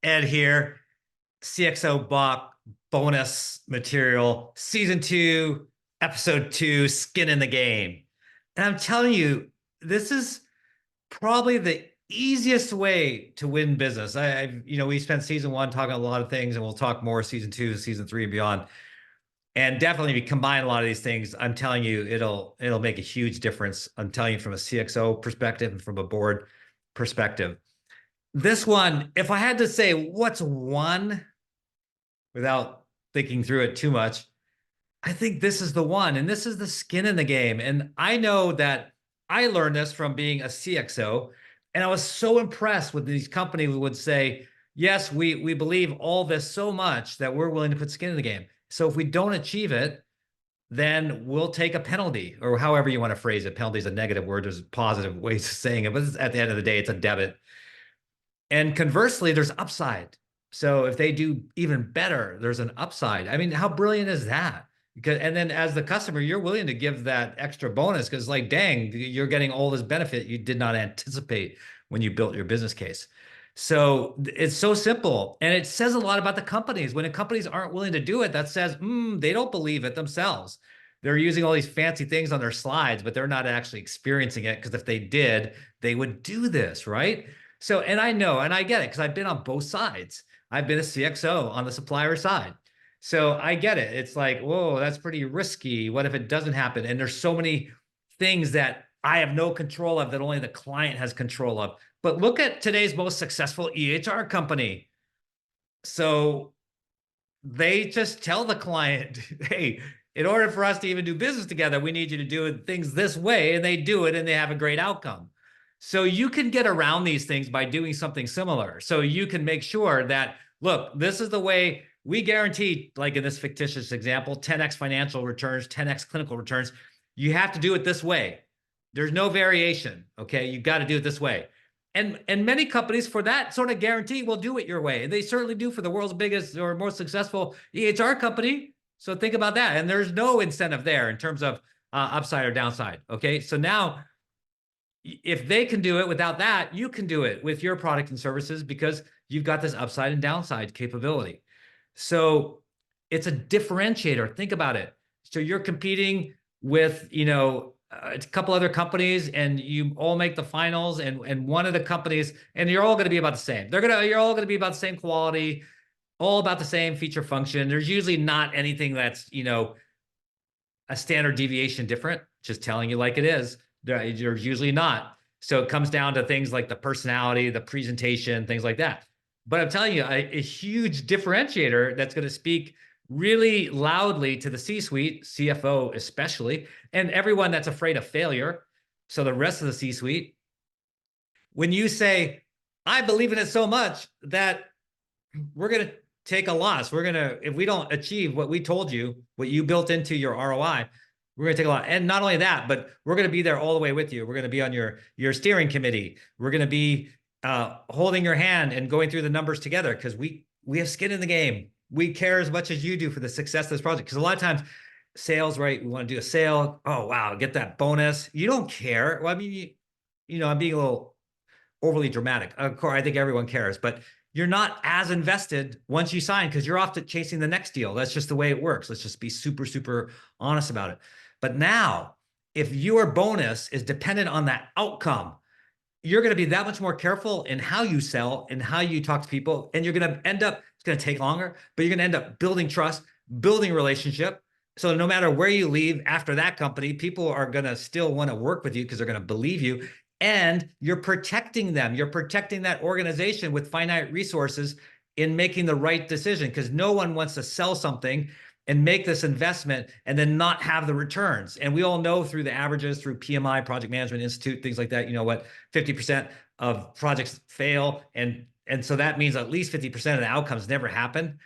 Ed here, CxO Bach bonus material, season 2, episode 2, skin in the game. And I'm telling you, this is probably the easiest way to win business. We spent season 1 talking a lot of things, and we'll talk more season 2, season 3, and beyond. And definitely, if you combine a lot of these things, I'm telling you, it'll make a huge difference. I'm telling you from a CxO perspective and from a board perspective. This one, if I had to say what's one without thinking through it too much, I think this is the one, and this is the skin in the game. And I know that I learned this from being a CxO, and I was so impressed with these companies who would say, yes, we believe all this so much that we're willing to put skin in the game. So if we don't achieve it, then we'll take a penalty, or however you want to phrase it. Penalty is a negative word. There's positive ways of saying it, but at the end of the day, it's a debit. And conversely, there's upside. So if they do even better, there's an upside. I mean, how brilliant is that? Because, and then as the customer, you're willing to give that extra bonus because, like, dang, you're getting all this benefit you did not anticipate when you built your business case. So it's so simple. And it says a lot about the companies. When the companies aren't willing to do it, that says they don't believe it themselves. They're using all these fancy things on their slides, but they're not actually experiencing it, because if they did, they would do this, right? So, and I know, and I get it, because I've been on both sides. I've been a CxO on the supplier side. So I get it. It's like, whoa, that's pretty risky. What if it doesn't happen? And there's so many things that I have no control of that only the client has control of. But look at today's most successful EHR company. So they just tell the client, hey, in order for us to even do business together, we need you to do things this way. And they do it, and they have a great outcome. So you can get around these things by doing something similar. So you can make sure that, look, this is the way we guarantee, like in this fictitious example, 10x financial returns, 10x clinical returns. You have to do it this way. There's no variation. Okay. You got to do it this way. And many companies, for that sort of guarantee, will do it your way. And they certainly do for the world's biggest or most successful EHR company. So think about that. And there's no incentive there in terms of upside or downside. Okay. So now, if they can do it without that, you can do it with your product and services, because you've got this upside and downside capability. So it's a differentiator. Think about it. So you're competing with, a couple other companies, and you all make the finals, and one of the companies, and you're all going to be about the same. You're all going to be about the same quality, all about the same feature function. There's usually not anything that's, a standard deviation different, just telling you like it is. There's usually not. So it comes down to things like the personality, the presentation, things like that. But I'm telling you, a huge differentiator that's going to speak really loudly to the C-suite, CFO especially, and everyone that's afraid of failure. So the rest of the C-suite, when you say, I believe in it so much that we're going to take a loss. If we don't achieve what we told you, what you built into your ROI, we're going to take a lot. And not only that, but we're going to be there all the way with you. We're going to be on your steering committee. We're going to be holding your hand and going through the numbers together, because we have skin in the game. We care as much as you do for the success of this project. Because a lot of times, sales, right? We want to do a sale. Oh, wow, get that bonus. You don't care. Well, I mean, I'm being a little overly dramatic. Of course, I think everyone cares, but you're not as invested once you sign, because you're off to chasing the next deal. That's just the way it works. Let's just be super, super honest about it. But now, if your bonus is dependent on that outcome, you're going to be that much more careful in how you sell and how you talk to people. And you're going to end up, it's going to take longer, but you're going to end up building trust, building relationship. So no matter where you leave after that company, people are going to still want to work with you because they're going to believe you. And you're protecting them. You're protecting that organization with finite resources in making the right decision, because no one wants to sell something and make this investment and then not have the returns. And we all know through the averages, through PMI, Project Management Institute, things like that, 50% of projects fail. And so that means at least 50% of the outcomes never happen.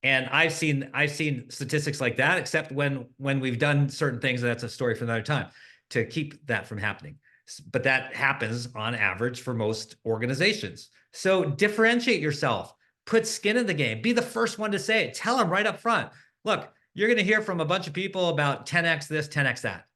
And I've seen statistics like that, except when we've done certain things, that's a story for another time, to keep that from happening. But that happens on average for most organizations. So differentiate yourself, put skin in the game, be the first one to say it, tell them right up front. Look, you're going to hear from a bunch of people about 10x this, 10x that.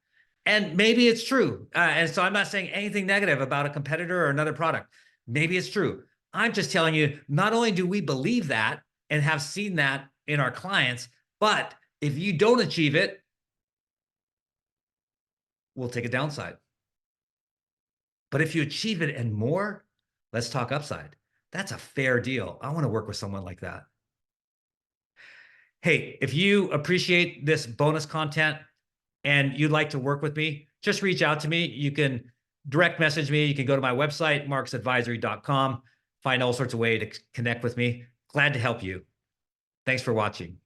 And maybe it's true. And so I'm not saying anything negative about a competitor or another product. Maybe it's true. I'm just telling you, not only do we believe that and have seen that in our clients, but if you don't achieve it, we'll take a downside. But if you achieve it and more, let's talk upside. That's a fair deal. I want to work with someone like that. Hey, if you appreciate this bonus content and you'd like to work with me, just reach out to me. You can direct message me. You can go to my website, marksadvisory.com, find all sorts of ways to connect with me. Glad to help you. Thanks for watching.